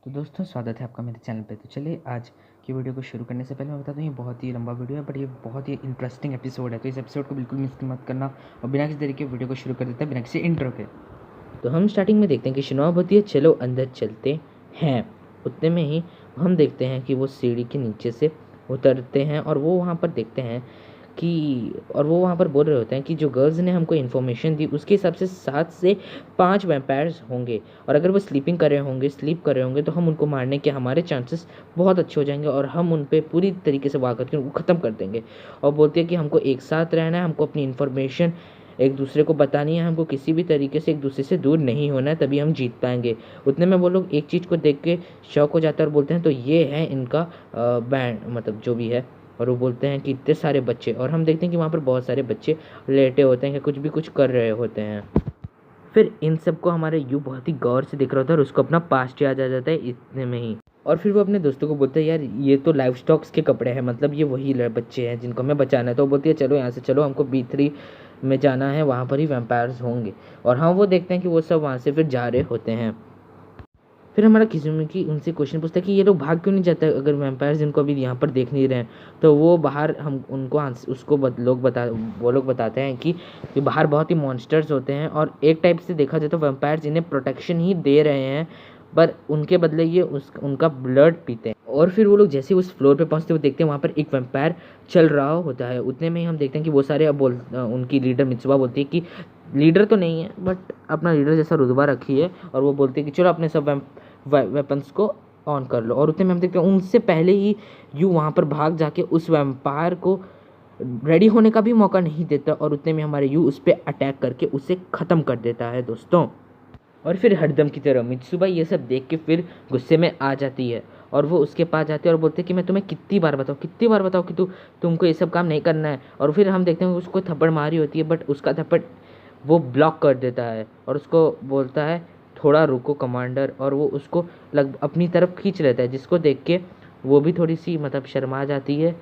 तो दोस्तों स्वागत है आपका मेरे चैनल पे। तो चलिए आज की वीडियो को शुरू करने से पहले मैं बता दूं, ये बहुत ही लंबा वीडियो है बट ये बहुत ही इंटरेस्टिंग एपिसोड है, तो इस एपिसोड को बिल्कुल मिस मत करना। और बिना किसी तरीके वीडियो को शुरू कर देते हैं बिना किसी इंट्रो के। तो हम स्टार्टिंग में देखते हैं कि शिनोआ बोलती है चलो अंदर चलते हैं। उतने में ही हम देखते हैं कि वो सीढ़ी के नीचे से उतरते हैं और वो वहाँ पर देखते हैं वो वहाँ पर बोल रहे होते हैं कि जो गर्ल्स ने हमको इन्फॉर्मेशन दी उसके हिसाब से 7 से 5 वैम्पायर्स होंगे, और अगर वो स्लीप कर रहे होंगे तो हम उनको मारने के हमारे चांसेस बहुत अच्छे हो जाएंगे और हम उन पर पूरी तरीके से वार करके उनको ख़त्म कर देंगे। और बोलते हैं कि हमको एक साथ रहना है, हमको अपनी इन्फॉर्मेशन एक दूसरे को बतानी है, हमको किसी भी तरीके से एक दूसरे से दूर नहीं होना है, तभी हम जीत पाएंगे। उतने में वो लोग एक चीज़ को देख के शॉक हो जाता है और बोलते हैं तो ये है इनका बैंड, मतलब जो भी है। और वो बोलते हैं कि इतने सारे बच्चे, और हम देखते हैं कि वहाँ पर बहुत सारे बच्चे लेटे होते हैं कि कुछ कर रहे होते हैं। फिर इन सबको हमारे यू बहुत ही गौर से देख रहा होता है और उसको अपना पास्ट याद आ जाता है इतने में ही। और फिर वो अपने दोस्तों को बोलता है यार ये तो लाइव स्टॉक्स के कपड़े हैं, मतलब ये वही बच्चे हैं जिनको हमें बचाना है। तो वो बोलती है चलो यहाँ से चलो, हमको B3 में जाना है, वहाँ पर ही वैम्पायर्स होंगे। और हाँ वो देखते हैं कि वो सब वहाँ से फिर जा रहे होते हैं। फिर हमारा किजुमिकी उनसे क्वेश्चन पूछता है कि ये लोग भाग क्यों नहीं जाते अगर वैम्पायर्स इनको अभी यहाँ पर देख नहीं रहे हैं। तो वो बाहर हम उनको वो लोग बताते हैं कि बाहर बहुत ही मॉन्स्टर्स होते हैं और एक टाइप से देखा जाए तो वैम्पायर्स इन्हें प्रोटेक्शन ही दे रहे हैं, पर उनके बदले ये उनका ब्लड पीते हैं। और फिर वो लोग जैसे उस फ्लोर पे पहुंचते हुए देखते हैं वहाँ पर एक वैम्पायर चल रहा होता है। उतने में ही हम देखते हैं कि वो सारे उनकी लीडर मित्सुबा बोलती है कि लीडर तो नहीं है बट अपना लीडर जैसा रुतबा रखी है, और वो बोलती है कि चलो अपने सब वेपन्स को ऑन कर लो। और उतने में हम देखते हैं उनसे पहले ही यू वहाँ पर भाग जाके उस वैम्पायर को रेडी होने का भी मौका नहीं देता, और उतने में हमारे यू उस पर अटैक करके उसे ख़त्म कर देता है दोस्तों। और फिर हरदम की तरह मित्सुबा ये सब देख के फिर गुस्से में आ जाती है और वो उसके पास जाती है और बोलते हैं कि मैं तुम्हें कितनी बार बताऊँ कि तुमको ये सब काम नहीं करना है। और फिर हम देखते हैं उसको थप्पड़ मारी होती है बट उसका थप्पड़ वो ब्लॉक कर देता है और उसको बोलता है थोड़ा रुको कमांडर, और वो उसको अपनी तरफ खींच लेता है, जिसको देख के वो भी थोड़ी सी मतलब शर्मा जाती है।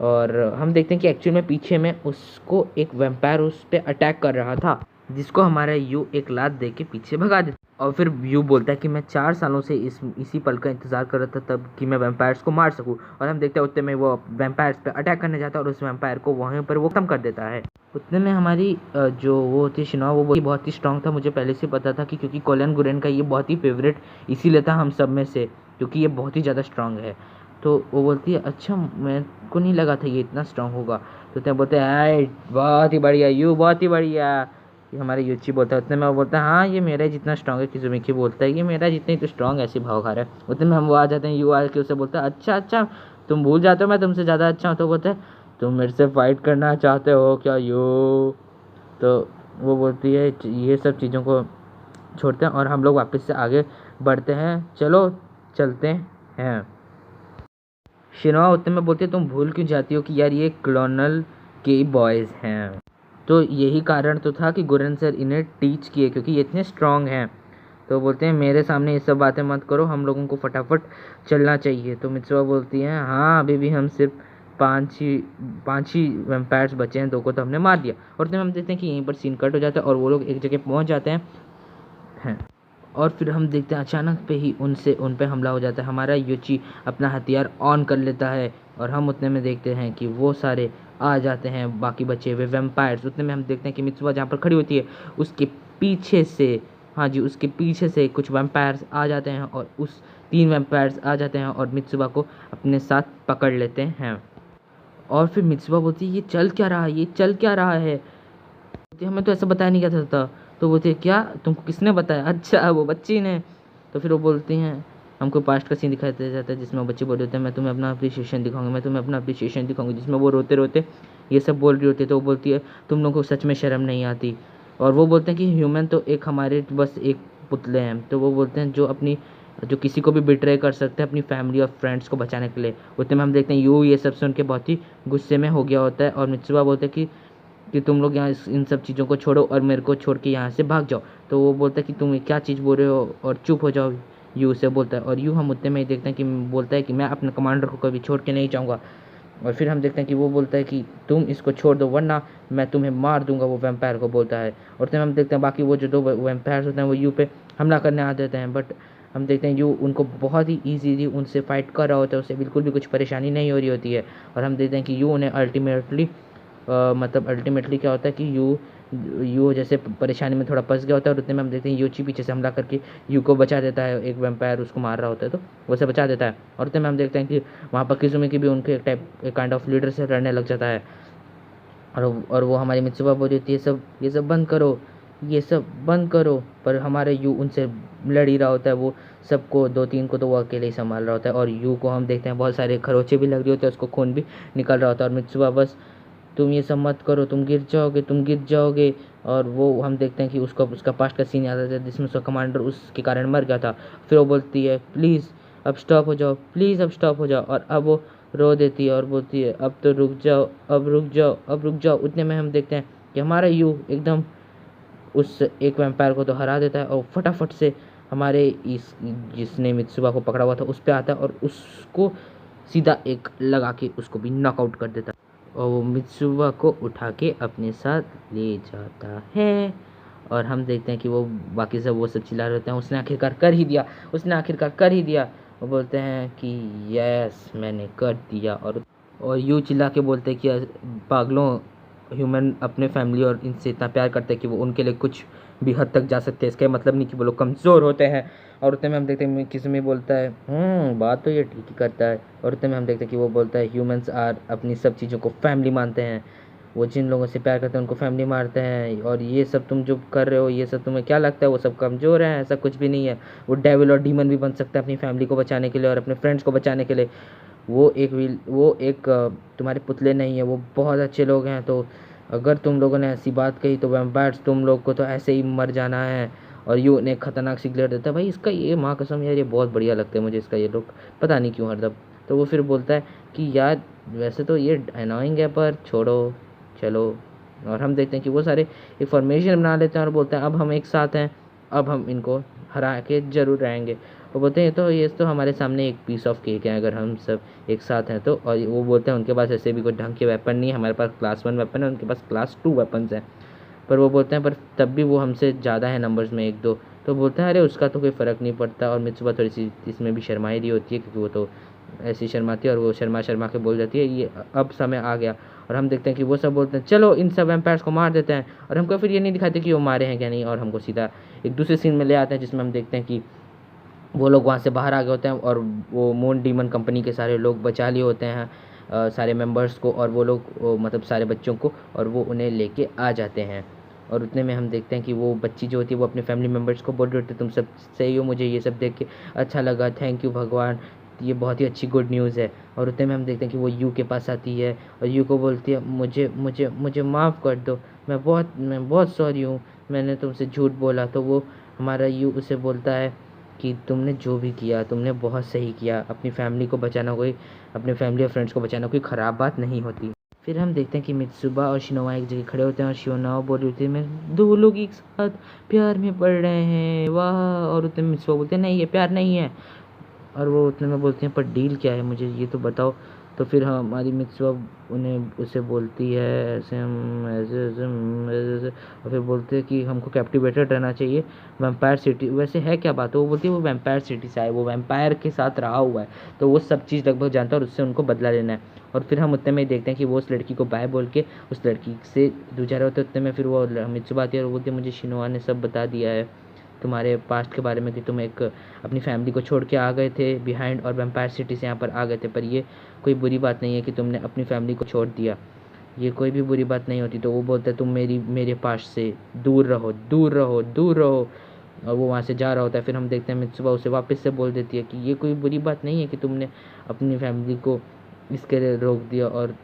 और हम देखते हैं कि एक्चुअल में पीछे में उसको एक वैम्पायर उस पर अटैक कर रहा था, जिसको हमारा यू एक लात दे के पीछे भगा देता। और फिर यू बोलता है कि मैं 4 सालों से इसी पल का इंतज़ार कर रहा था तब कि मैं वैम्पायर्स को मार सकूं। और हम देखते हैं उतने में वो वैम्पायर्स पे अटैक करने जाता है और उस वैम्पायर को वहीं पर वो खत्म कर देता है। उतने में हमारी जो वो थी शिनोआ, वो बहुत ही स्ट्रांग था, मुझे पहले से पता था कि क्योंकि कोलियन गुरेन का ये बहुत ही फेवरेट इसीलिए था हम सब में से, क्योंकि ये बहुत ही ज़्यादा स्ट्रांग है। तो वो बोलती है अच्छा मेरे को नहीं लगा था ये इतना स्ट्रांग होगा। तो तब बोलते हैं बहुत ही बढ़िया यू, बहुत ही बढ़िया, ये हमारे युची बोलता है। उतने में वो बोलता है हाँ ये मेरा जितना स्ट्रांग है। किजुमिकी बोलता है ये मेरा जितना ही तो स्ट्रांग, ऐसे भाव खा रहा है। उतने में हम वो आ जाते हैं, यू आके उसे बोलता है अच्छा तुम भूल जाते हो मैं तुमसे ज़्यादा अच्छा हूँ। तो बोलता है तुम मेरे से फाइट करना चाहते हो क्या यू। तो वो बोलती है ये सब चीज़ों को छोड़ते हैं और हम लोग वापस से आगे बढ़ते हैं, चलो चलते हैं। शिनोआ उतने में बोलती है तुम भूल क्यों जाती हो कि यार ये क्लोनल के बॉयज़ हैं। तो यही कारण तो था कि गुरेन सर इन्हें टीच किए क्योंकि ये इतने स्ट्रांग हैं। तो बोलते हैं मेरे सामने ये सब बातें मत करो, हम लोगों को फटाफट चलना चाहिए। तो मित्सुआ बोलती हैं हाँ अभी भी हम सिर्फ पाँच ही वैम्पायर्स बचे हैं, 2 को तो हमने मार दिया। और तब हम देखते हैं कि यहीं पर सीन कट हो जाता है और वो लोग एक जगह पहुंच जाते हैं। और फिर हम देखते हैं अचानक पे ही उन पे हमला हो जाता है। हमारा युची अपना हथियार ऑन कर लेता है और हम उतने में देखते हैं कि वो सारे आ जाते हैं बाकी बचे हुए वैम्पायर्स। उतने में हम देखते हैं कि मित्सुआ जहाँ पर खड़ी होती है उसके पीछे से, हाँ जी उसके पीछे से कुछ वैम्पायर्स आ जाते हैं और उस 3 वैम्पायर्स आ जाते हैं और मित्सुआ को अपने साथ पकड़ लेते हैं। और फिर मित्सुआ बोलती है ये चल क्या रहा है, हमें तो ऐसा बताया नहीं गया था। तो बोलते क्या तुमको किसने बताया, अच्छा वो बच्ची ने। तो फिर वो बोलती हैं हमको पास्ट का सीन दिखाया जाता है जिसमें वो बच्चे बोल रहे होते हैं मैं तुम्हें अपना अप्रिशिएशन दिखाऊंगी, जिसमें वो रोते रोते ये सब बोल रही होती है। तो वो बोलती है तुम लोगों को सच में शर्म नहीं आती। और वो बोलते हैं कि ह्यूमन तो एक हमारे बस एक पुतले हैं। तो वो बोलते हैं जो किसी को भी बिट्रे कर सकते हैं अपनी फैमिली और फ्रेंड्स को बचाने के लिए। उतने में हम देखते हैं ये सब सुन के बहुत ही गुस्से में हो गया होता है और मित्सुआ बोलते हैं कि तुम लोग यहाँ इन सब चीज़ों को छोड़ो और मेरे को छोड़ के यहाँ से भाग जाओ। तो वो बोलता है कि तुम क्या चीज़ बोल रहे हो और चुप हो जाओ, यू से बोलता है। और यू हम उतने में ही देखते हैं कि बोलता है कि मैं अपने कमांडर को कभी छोड़ के नहीं जाऊँगा। और फिर हम देखते हैं कि वो बोलता है कि तुम इसको छोड़ दो वरना मैं तुम्हें मार दूंगा, वो वैम्पायर को बोलता है। और तब हम देखते हैं बाकी वो जो 2 वैम्पायर्स होते हैं वो यू पे हमला करने आ जाते हैं, बट हम देखते हैं यू उनको बहुत ही ईजीली उनसे फाइट कर रहा होता है, उसे बिल्कुल भी कुछ परेशानी नहीं हो रही होती है। और हम देखते हैं कि यू उन्हें अल्टीमेटली क्या होता है कि यू जैसे परेशानी में थोड़ा फंस गया होता है, और उतने में हम देखते हैं यूची पीछे से हमला करके यू को बचा देता है। एक वैम्पायर उसको मार रहा होता है तो वो उसे बचा देता है, और उतने में हम देखते हैं कि वहाँ पर किजुमी की भी उनके एक काइंड ऑफ लीडर से लड़ने लग जाता है। और वो हमारी मित्सुबा बोल रही थी ये सब बंद करो, ये सब बंद करो। पर हमारे यू उनसे लड़ ही रहा होता है, वो सबको 2-3 को तो वो अकेले ही संभाल रहा होता है। और यू को हम देखते हैं बहुत सारे खरोचे भी लग रही होते हैं, उसको खून भी निकल रहा होता है। और मित्सुबा बस तुम ये सब मत करो, तुम गिर जाओगे, तुम गिर जाओगे। और वो हम देखते हैं कि उसका पास्ट का सीन याद आता है जिसमें उसका कमांडर उसके कारण मर गया था। फिर वो बोलती है प्लीज़ अब स्टॉप हो जाओ, प्लीज़ अब स्टॉप हो जाओ। और अब वो रो देती है और बोलती है अब तो रुक जाओ, अब रुक जाओ, अब रुक जाओ। उतने में हम देखते हैं कि हमारा यू एकदम उस एक वैम्पायर को तो हरा देता है, और फटाफट से हमारे इस जिसने मित्सुबा को पकड़ा हुआ था उस पर आता है और उसको सीधा एक लगा के उसको भी नॉकआउट कर देता है। और वो मित्सुबा को उठा के अपने साथ ले जाता है। और हम देखते हैं कि वो बाकी सब वो सब चिल्ला रहे होते हैं उसने आखिरकार कर ही दिया, उसने आखिरकार कर ही दिया। वो बोलते हैं कि यस मैंने कर दिया। और यूँ चिल्ला के बोलते हैं कि पागलों, ह्यूमन अपने फैमिली और इनसे इतना प्यार करते हैं कि वो उनके लिए कुछ भी हद तक जा सकते हैं। इसका मतलब नहीं कि वो लोग कमज़ोर होते हैं। और उतने में हम देखते हैं किसी में बोलता है बात तो ये ठीक ही करता है। और उतने में हम देखते हैं कि वो बोलता है ह्यूमंस आर अपनी सब चीज़ों को फैमिली मानते हैं, वो जिन लोगों से प्यार करते हैं उनको फैमिली मारते हैं। और ये सब तुम जो कर रहे हो ये सब तुम्हें क्या लगता है वो सब कमज़ोर हैं? ऐसा कुछ भी नहीं है। वो डेविल और डीमन भी बन सकता है अपनी फैमिली को बचाने के लिए और अपने फ्रेंड्स को बचाने के लिए। वो एक तुम्हारे पुतले नहीं है, वो बहुत अच्छे लोग हैं। तो अगर तुम लोगों ने ऐसी बात कही तो वैम्पायर्स तुम लोग को तो ऐसे ही मर जाना है। और यू ने खतरनाक सी ग्लेयर देता है। भाई इसका ये माँ कसम यार ये बहुत बढ़िया लगता है मुझे इसका ये लुक, पता नहीं क्यों हरदम। तो वो फिर बोलता है कि यार वैसे तो ये अनोइंग है पर छोड़ो चलो। और हम देखते हैं कि वो सारे एक फॉर्मेशन बना लेते हैं और बोलते हैं अब हम एक साथ हैं, अब हम इनको हरा के ज़रूर रहेंगे। वो बोलते हैं तो ये तो हमारे सामने एक पीस ऑफ केक है अगर हम सब एक साथ हैं तो। और वो बोलते हैं उनके पास ऐसे भी कोई ढंग के वेपन नहीं है, हमारे पास क्लास 1 वेपन है, उनके पास क्लास 2 वेपन्स हैं। पर वो बोलते हैं पर तब भी वो हमसे ज़्यादा है नंबर्स में 1-2। तो बोलते हैं अरे उसका तो कोई फ़र्क नहीं पड़ता। और मित्सुबा थोड़ी सी इसमें भी शर्माई रही होती है क्योंकि वो तो ऐसी शर्माती है और वो शर्मा के बोल जाती है ये अब समय आ गया। और हम देखते हैं कि वो सब बोलते हैं चलो इन सब वैम्पायर्स को मार देते हैं। और हमको फिर ये नहीं दिखाते कि वो मारे हैं क्या नहीं, और हमको सीधा एक दूसरे सीन में ले आते हैं जिसमें हम देखते हैं कि वो लोग वहाँ से बाहर आ गए होते हैं और वो मून डीमन कंपनी के सारे लोग बचा लिए होते हैं सारे मेंबर्स को, और वो लोग मतलब सारे बच्चों को, और वो उन्हें लेके आ जाते हैं। और उतने में हम देखते हैं कि वो बच्ची जो होती है वो अपने फैमिली मेम्बर्स को बोल रही होती है तुम सब सही हो, मुझे ये सब देख के अच्छा लगा, थैंक यू भगवान, ये बहुत ही अच्छी गुड न्यूज़ है। और उतने में हम देखते हैं कि वो यू के पास आती है और यू को बोलती है मुझे मुझे मुझे माफ़ कर दो, मैं बहुत सॉरी हूँ, मैंने तुमसे झूठ बोला। तो वो हमारा यू उसे बोलता है कि तुमने जो भी किया तुमने बहुत सही किया, अपनी फैमिली को बचाना कोई अपने फैमिली और फ्रेंड्स को बचाना कोई ख़राब बात नहीं होती। फिर हम देखते हैं कि मित्सुबा और शिनोवा एक जगह खड़े होते हैं और शिनोवा बोल रही होती है मैं 2 लोग एक साथ प्यार में पड़ रहे हैं वाह। और उतने में मित्सुबा बोलते हैं नहीं ये प्यार नहीं है। और वो उतने में बोलते हैं पर डील क्या है मुझे ये तो बताओ। तो फिर हमारी मित्सुबा उन्हें उसे बोलती है ऐसे हम ऐसे और फिर बोलते हैं कि हमको कैप्टिवेटेड रहना चाहिए वैम्पायर सिटी। वैसे है क्या बात है? वो बोलती है वो वैम्पायर सिटी से है, वो वैम्पायर के साथ रहा हुआ है तो वो सब चीज़ लगभग जानता है और उससे उनको बदला लेना है। और फिर हम उतने में देखते हैं कि वो उस लड़की को बाय बोल के उस लड़की से दूर जा रहे होते हैं। उतने में फिर वो मित्सुबा आती है और बोलती है मुझे शिनोआ ने सब बता दिया है तुम्हारे पास्ट के बारे में कि तुम एक अपनी फैमिली को छोड़ के आ गए थे बिहाइंड और वैम्पायर सिटी से यहाँ पर आ गए थे, पर ये कोई बुरी बात नहीं है कि तुमने अपनी फैमिली को छोड़ दिया, ये कोई भी बुरी बात नहीं होती। तो वो बोलता है तुम मेरे पास से दूर रहो, दूर रहो, दूर रहो। और वो वहाँ से जा रहा होता है। फिर हम देखते हैं मित्सुबा उसे वापस से बोल देती है कि ये कोई बुरी बात नहीं है कि तुमने अपनी फैमिली को इसके लिए रोक दिया, और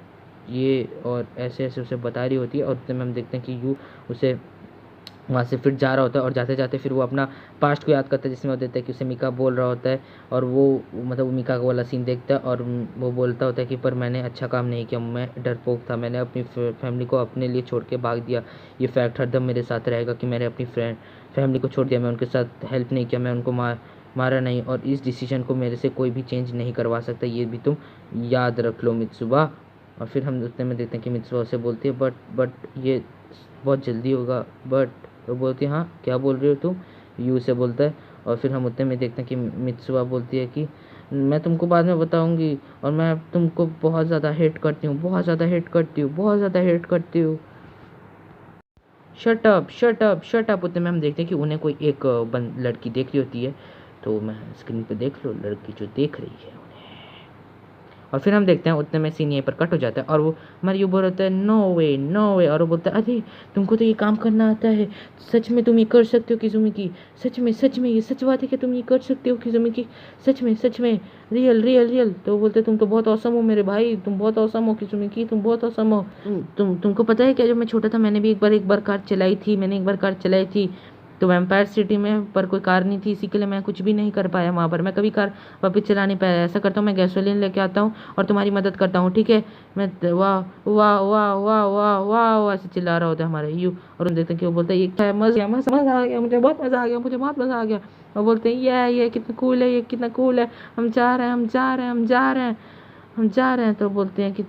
ये और ऐसे ऐसे उसे बता रही होती है। और उतने में हम देखते हैं कि यू उसे वहाँ से फिर जा रहा होता है और जाते जाते फिर वो अपना पास्ट को याद करता है जिसमें वो देता है कि उसे मीका बोल रहा होता है। और वो मतलब वो मीका का वाला सीन देखता है और वो बोलता होता है कि पर मैंने अच्छा काम नहीं किया, मैं डरपोक था, मैंने अपनी फैमिली को अपने लिए छोड़ के भाग दिया, ये फैक्ट हरदम मेरे साथ रहेगा कि मैंने अपनी फैमिली को छोड़ दिया, मैं उनके साथ हेल्प नहीं किया, मैं उनको मारा नहीं, और इस डिसीजन को मेरे से कोई भी चेंज नहीं करवा सकता, ये भी तुम याद रख लो मित्सुबा। और फिर हम उतने में देखते हैं कि मित्सुबा उसे बोलती है बट ये बहुत जल्दी होगा बट। तो बोलती है हाँ क्या बोल रही हो तुम, यू से बोलता है। और फिर हम उतने में देखते हैं कि मित्सुआ बोलती है कि मैं तुमको बाद में बताऊंगी और मैं तुमको बहुत ज़्यादा हेट करती हूँ, बहुत ज़्यादा हेट करती हूँ, बहुत ज़्यादा हेट करती हूँ। Shut up shut up shut up. उतने में हम देखते हैं कि उन्हें कोई एक लड़की देख रही होती है। तो मैं स्क्रीन पे देख लो लड़की जो देख रही है उन्हें। और फिर हम देखते हैं उतने में सीन यहीं पर कट हो जाता है और वो हमारे यू बोल रहा है नो वे नो वे। और वो बोलता है अरे तुमको तो ये काम करना आता है, सच में तुम ये कर सकते हो किजुमी की, सच में ये सच बात है कि तुम ये कर सकते हो किजुमी की, सच में रियल रियल रियल। तो वो बोलते तुम तो बहुत औसम हो मेरे भाई, तुम बहुत औसम हो किजुमी की, तुम बहुत औसम हो। तुमको पता है क्या, जब मैं छोटा था मैंने भी एक बार कार चलाई थी, तो वैम्पायर सिटी में पर कोई कार नहीं थी, इसी के लिए मैं कुछ भी नहीं कर पाया वहाँ पर, मैं कभी कार वापस चला नहीं पाया। ऐसा करता हूँ मैं गैसोलीन लेके आता हूँ और तुम्हारी मदद करता हूँ, ठीक है। मैं वाह वाह वाह वाह वाह वाह ऐसे चिल्ला रहा होता है हमारे यू। और हम देखते हैं कि वो बोलते हैं ये क्या है, मज़ा आ गया, मुझे बहुत मज़ा आ गया, मुझे बहुत मज़ा आ गया। और बोलते हैं ये कितना कूल है, ये कितना कूल है, हम जा रहे हैं हम जा रहे हैं हम जा रहे हैं हम जा रहे हैं। तो बोलते हैं कि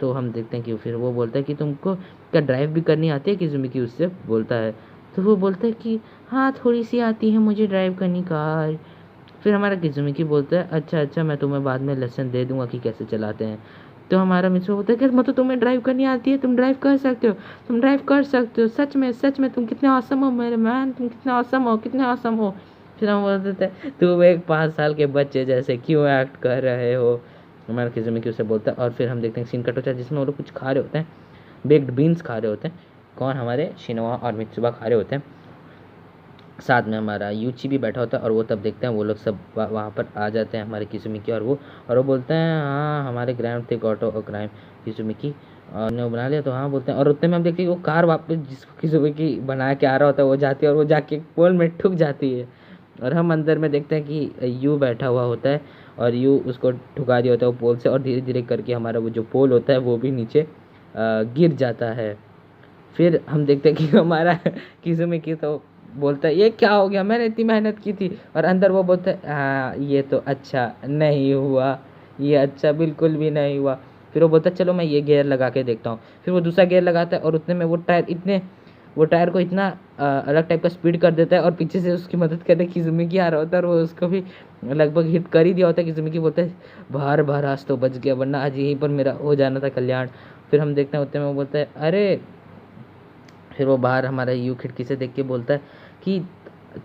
तो हम देखते हैं कि फिर वो बोलता है कि तुमको क्या ड्राइव भी करनी आती है किजुमी की, उससे बोलता है। तो वो बोलता है कि हाँ थोड़ी सी आती है मुझे ड्राइव करनी कार। फिर हमारा किजुमिकी बोलता है अच्छा मैं तुम्हें बाद में लेसन दे दूंगा कि कैसे चलाते हैं। तो हमारा मित्र बोलता है कि मतलब तुम्हें ड्राइव करनी आती है, तुम ड्राइव कर सकते हो, तुम ड्राइव कर सकते हो, सच में तुम कितने ऑसम हो मेरे मैन, तुम कितने ऑसम हो, कितने ऑसम हो। फिर हम बोलते थे तुम एक 5 साल के बच्चे जैसे क्यों एक्ट कर रहे हो, हमारा किजुमिकी उसे बोलता है। और फिर हम देखते हैं सीन कट होता है जिसमें वो लोग कुछ खा रहे होते हैं, बेक्ड बीन्स खा रहे होते हैं। कौन, हमारे शिनोआ और मित्सुबा खा रहे होते हैं, साथ में हमारा यूची भी बैठा होता है। और वो तब देखते हैं वो लोग सब वहाँ पर आ जाते हैं हमारे किजुमिकी और वो बोलते हैं हाँ हमारे ग्रैंड थे ऑटो और क्राइम किजुमिकी और ने वो बना लिया। तो हाँ बोलते हैं और उतने में हम देखते हैं वो कार वापस जिसको किजुमिकी बना के आ रहा होता है वो जाती है और वो जाके पोल में ठुक जाती है। और हम अंदर में देखते हैं कि यू बैठा हुआ होता है और यू उसको ठुका दिया होता है वो पोल से, और धीरे धीरे करके हमारा वो जो पोल होता है वो भी नीचे गिर जाता है। फिर हम देखते हैं कि हमारा किजुमिकी तो बोलता है ये क्या हो गया, मैंने इतनी मेहनत की थी। और अंदर वो बोलता है हाँ ये तो अच्छा नहीं हुआ, ये अच्छा बिल्कुल भी नहीं हुआ। फिर वो बोलता है चलो मैं ये गियर लगा के देखता हूँ। फिर वो दूसरा गियर लगाता है और उतने में वो टायर को इतना अलग टाइप का स्पीड कर देता है और पीछे से उसकी मदद करने किजुमिकी आ रहा होता है और वो उसको भी लगभग हिट कर ही दिया होता है। किजुमिकी बोलता है बार आज तो बच गया, वरना आज यहीं पर मेरा हो जाना था कल्याण। फिर हम देखते हैं उतने में वो बोलता है अरे, फिर वो बाहर हमारा यू खिड़की से देख के बोलता है कि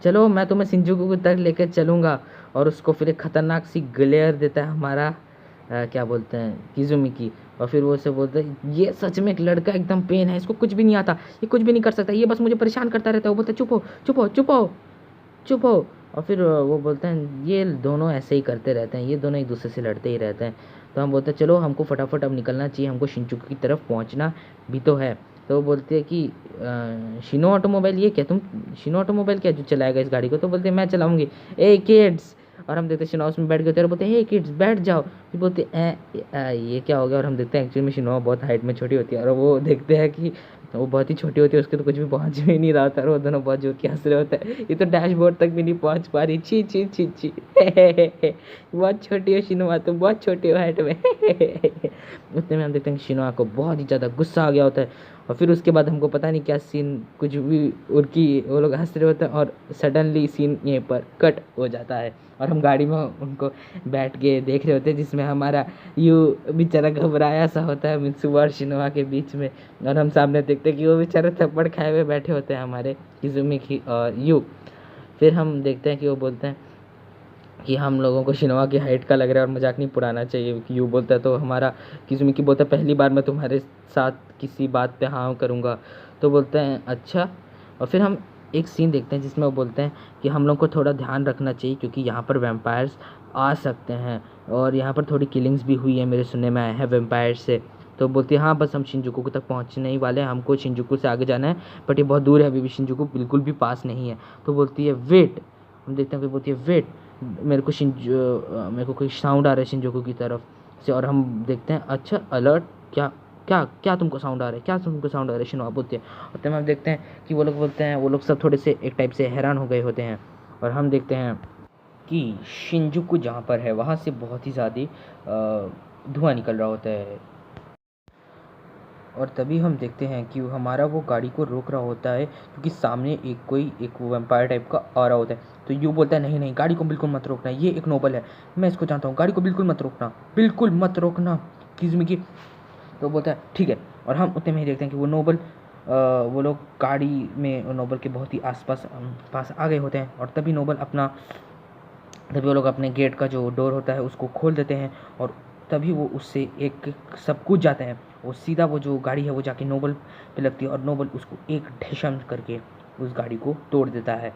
चलो मैं तुम्हें शिंजुकू तक लेकर चलूँगा। और उसको फिर एक खतरनाक सी ग्लेयर देता है हमारा क्या बोलते हैं किजुमिकी। और फिर वो उसे बोलता है ये सच में एक लड़का एकदम पेन है, इसको कुछ भी नहीं आता, ये कुछ भी नहीं कर सकता, ये बस मुझे परेशान करता रहता है। वो बोलता है चुप हो। और फिर वो बोलते हैं ये दोनों ऐसे ही करते रहते हैं, ये दोनों एक दूसरे से लड़ते ही रहते हैं। तो हम बोलते हैं चलो हमको फटाफट अब निकलना चाहिए, हमको शिंजुकू की तरफ पहुंचना भी तो है। तो वो बोलते हैं कि शिनो ऑटोमोबाइल ये क्या, तुम शिनो ऑटोमोबाइल क्या जो चलाएगा इस गाड़ी को। तो बोलते हैं मैं चलाऊंगी, ए किड्स। और हम देखते हैं शिनो उसमें बैठ गए और बोलते हैं हे किड्स बैठ जाओ। फिर बोलते हैं ये क्या हो गया। और हम देखते हैं एक्चुअली में शिनो बहुत हाइट में छोटी होती है और वो देखते हैं कि वो बहुत ही छोटी होती है, उसके तो कुछ भी पहुंच भी नहीं रहा था और वो दोनों बहुत जोर के हंस रहे होते हैं, ये तो डैशबोर्ड तक भी नहीं पहुंच पा रही, छी छी छी छी बहुत छोटी हो शिनोआ, तुम बहुत छोटी हो हाइट में उतने में हम देखते हैं कि शिनोआ को बहुत ही ज़्यादा गुस्सा आ गया होता है। और फिर उसके बाद हमको पता नहीं क्या सीन, कुछ भी उनकी वो लोग हंस रहे होते हैं और सडनली सीन यहीं पर कट हो जाता है और हम गाड़ी में उनको बैठ के देख रहे होते हैं जिसमें हमारा यू बेचारा घबराया सा होता है मित्सुबा और शिनोआ के बीच में। और हम सामने देखते हैं कि वो बेचारे थप्पड़ खाए हुए बैठे होते हैं हमारे किजुमिकी और यू। फिर हम देखते हैं कि वो बोलते हैं कि हम लोगों को शिनोआ की हाइट का लग रहा है और मजाक नहीं उड़ाना चाहिए। कि यू बोलता है तो हमारा किजुमिकी बोलता है पहली बार मैं तुम्हारे साथ किसी बात पे हाँ करूँगा। तो बोलते हैं अच्छा। और फिर हम एक सीन देखते हैं जिसमें वो बोलते हैं कि हम लोग को थोड़ा ध्यान रखना चाहिए क्योंकि यहाँ पर वैम्पायर्स आ सकते हैं और यहाँ पर थोड़ी किलिंग्स भी हुई है, मेरे सुनने में आया है वैम्पायर से। तो बोलती है हाँ बस हम शिंजुकू तक पहुँचने ही वाले हैं, हमको शिंजुकू से आगे जाना है बट ये बहुत दूर है, अभी भी शिंजुकू बिल्कुल भी पास नहीं है। तो बोलती है वेट, हम देखते हैं कि बोलती है वेट, मेरे को कोई साउंड आ रहा है शिंजुकू की तरफ से। और हम देखते हैं अच्छा अलर्ट, क्या क्या क्या तुमको साउंड आ रहा है, क्या तुमको साउंड आ रहा है शिनोआ बोलती है। और तब हम देखते हैं कि वो लोग बोलते हैं, वो लोग सब थोड़े से एक टाइप से हैरान हो गए होते हैं। और हम देखते हैं कि शिंजुकू जहाँ पर है वहाँ से बहुत ही ज़्यादा धुआं निकल रहा होता है। और तभी हम देखते हैं कि हमारा वो गाड़ी को रोक रहा होता है क्योंकि सामने एक वैम्पायर टाइप का आ रहा होता है। तो यू बोलता है नहीं नहीं, गाड़ी को बिल्कुल मत रोकना, ये एक नोबल है, मैं इसको जानता हूँ, गाड़ी को बिल्कुल मत रोकना, बिल्कुल मत रोकना किज़मिकी। तो बोलता है ठीक है। और हम उतने में ही देखते हैं कि वो नोबल वो लोग गाड़ी में नोबल के बहुत ही पास आ गए होते हैं। और तभी वो लोग अपने गेट का जो डोर होता है उसको खोल देते हैं और तभी वो उससे एक सब कूद जाते हैं। वो सीधा वो जो गाड़ी है वो जाके नोबल पे लगती है और नोबल उसको एक ढेशम करके उस गाड़ी को तोड़ देता है।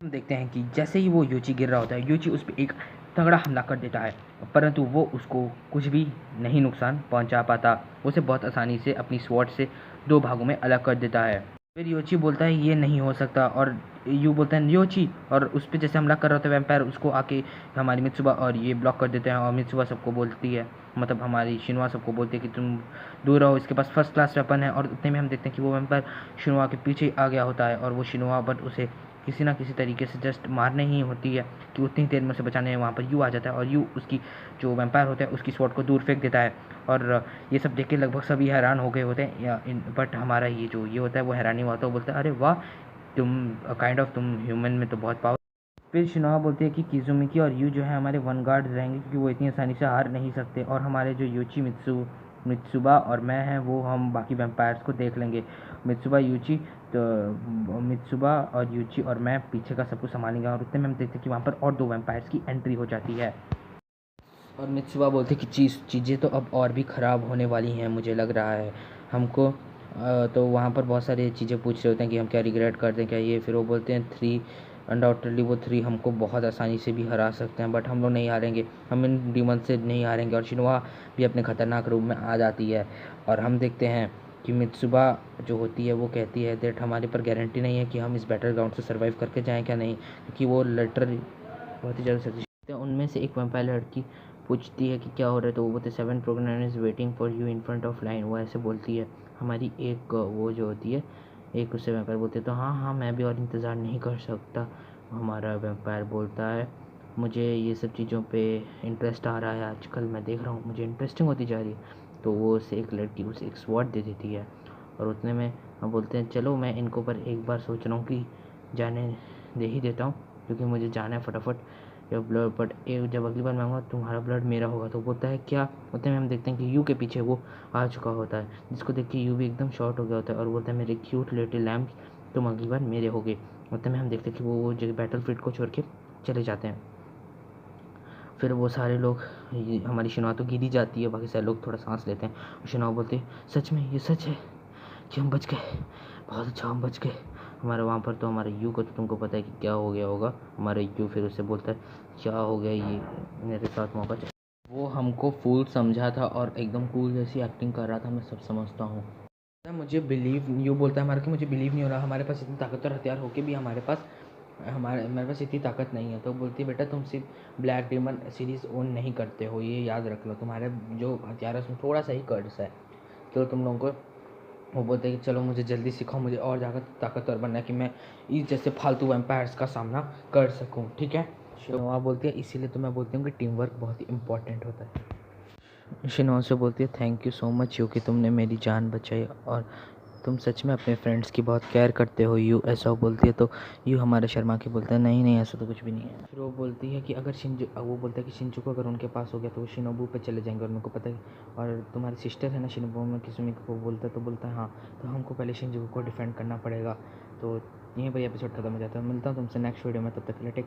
हम देखते हैं कि जैसे ही वो यूची गिर रहा होता है, यूची उस पर एक तगड़ा हमला कर देता है, परंतु वो उसको कुछ भी नहीं नुकसान पहुंचा पाता। उसे बहुत आसानी से अपनी स्वॉर्ड से दो भागों में अलग कर देता है। फिर योची बोलता है ये नहीं हो सकता और यू बोलता है योची, और उस पर जैसे हमला कर रहा होता है वैम्पायर, उसको आके हमारी मित्सुबा और ये ब्लॉक कर देते हैं। और मित्सुबा सबको बोलती है, मतलब हमारी शिनवा सबको बोलती है कि तुम दूर रहो, इसके पास फर्स्ट क्लास वेपन है। और उतने में हम देखते हैं कि वो वैम्पायर शिनवा के पीछे आ गया होता है और वो शिनवा बट उसे किसी ना किसी तरीके से जस्ट मारने ही होती है कि उतनी देर में उसे बचाने वहाँ पर यू आ जाता है और यू उसकी जो वैम्पायर होता है उसकी स्वॉर्ड को दूर फेंक देता है। और ये सब देख के लगभग सभी हैरान हो गए होते हैं, बट हमारा ये होता है वो हैरानी हुआ होता है। वो बोलता है अरे वाह, तुम ह्यूमन में तो बहुत पावर। फिर शिनोहा बोलती है कि किज़ुमिकी और यू जो है हमारे वन गार्ड रहेंगे क्योंकि वो इतनी आसानी से हार नहीं सकते, और हमारे जो यूची मित्सुबा और मैं हैं वो हम बाकी वैम्पायर्स को देख लेंगे। मित्सुबा और यूची और मैं पीछे का सब कुछ संभालेंगे। और उतने में हम देखते हैं कि वहाँ पर और दो वैम्पायर्स की एंट्री हो जाती है और मित्सुबा बोलती है कि चीज़ें तो अब और भी ख़राब होने वाली हैं, मुझे लग रहा है हमको। तो वहाँ पर बहुत सारी चीज़ें पूछ रहे होते हैं कि हम क्या रिग्रेट कर दें क्या ये। फिर वो बोलते हैं 3 अनडाउटेडली वो 3 हमको बहुत आसानी से भी हरा सकते हैं, बट हम लोग नहीं हारेंगे, हम इन डीमन से नहीं हारेंगे। और शिनवा भी अपने ख़तरनाक रूप में आ जाती है और हम देखते हैं कि मित्सुबा जो होती है वो कहती है दैट हमारे पर गारंटी नहीं है कि हम इस बैटल ग्राउंड से सर्वाइव करके जाएँ क्या नहीं, क्योंकि वो लिटरली बहुत ही ज़्यादा शक्तिशाली। उनमें से एक वैम्पायर लड़की पूछती है कि क्या हो रहा है, तो वो बोलते 7 program is waiting for you in front of line, वो ऐसे बोलती है। हमारी एक वो जो होती है एक उससे वैम्पायर बोलते हैं तो हाँ हाँ मैं भी और इंतज़ार नहीं कर सकता। हमारा वैम्पायर बोलता है मुझे ये सब चीज़ों पे इंटरेस्ट आ रहा है आजकल, मैं देख रहा हूँ मुझे इंटरेस्टिंग होती जा रही है। तो वो उसे एक लड़की उसे एक स्वॉर्ड दे देती है और उतने में हम बोलते हैं चलो मैं इनको पर एक बार सोच रहा हूँ कि जाने दे ही देता हूँ क्योंकि मुझे जाना है फटाफट जब ब्लड, बट जब अगली बार मांगूंगा तुम्हारा ब्लड मेरा होगा। तो बोलता है क्या। उतने में हम देखते हैं कि यू के पीछे वो आ चुका होता है, जिसको देख के यू भी एकदम शॉर्ट हो गया होता है और बोलता है मेरे क्यूट लिटिल लैम्प तुम अगली बार मेरे होगे। उतने में हम देखते हैं कि वो जगह बैटल फील्ड को छोड़ के चले जाते हैं। फिर वो सारे लोग हमारी शिनवा तो गिरी जाती है, बाकी सारे लोग थोड़ा सांस लेते हैं। शिनवा बोलते हैं सच में ये सच है कि हम बच गए, बहुत अच्छा हम बच गए। हमारे वहाँ पर तो हमारे यू को तो तुमको पता है कि क्या हो गया होगा। हमारे यू फिर उससे बोलता है क्या हो गया ये मेरे साथ मौका चाहिए। वो हमको फूल समझा था और एकदम कूल जैसी एक्टिंग कर रहा था, मैं सब समझता हूँ। मुझे बिलीव यू बोलता है हमारा कि मुझे बिलीव नहीं हो रहा, हमारे पास इतनी ताकतवर हथियार होके भी मेरे पास इतनी ताकत नहीं है। तो बोलती है बेटा तुम सिर्फ ब्लैक डेमन सीरीज़ ओन नहीं करते हो, ये याद रख लो, तुम्हारे जो हथियार है उसमें थोड़ा सा ही कर्स है, तो तुम लोगों को। वो बोलते हैं कि चलो मुझे जल्दी सिखाओ, मुझे और ज़्यादा ताकतवर बनना है कि मैं इस जैसे फालतू वैम्पायर्स का सामना कर सकूं, ठीक है। शिनोआ बोलती है इसीलिए तो मैं बोलती हूँ कि टीम वर्क बहुत ही इंपॉर्टेंट होता है। शिनोआ से बोलती है thank you so much you कि तुमने मेरी जान बचाई और तुम सच में अपने फ्रेंड्स की बहुत केयर करते हो यू, ऐसा वो बोलती है। तो यू हमारा शर्मा के बोलता है नहीं नहीं ऐसा तो कुछ भी नहीं है। फिर वो बोलती है कि अगर वो बोलता है कि शिंजू को अगर उनके पास हो गया तो वो शिनोबू पे चले जाएंगे और उनको पता है। और तुम्हारी सिस्टर है ना शिनोबू में किसी को बोलता है, तो बोलता है हाँ तो हमको पहले शिंजू को डिफेंड करना पड़ेगा। तो यहीं पर एपिसोड खत्म हो जाता है। मिलता हूँ तुमसे नेक्स्ट वीडियो में, तब तक के लिए टेक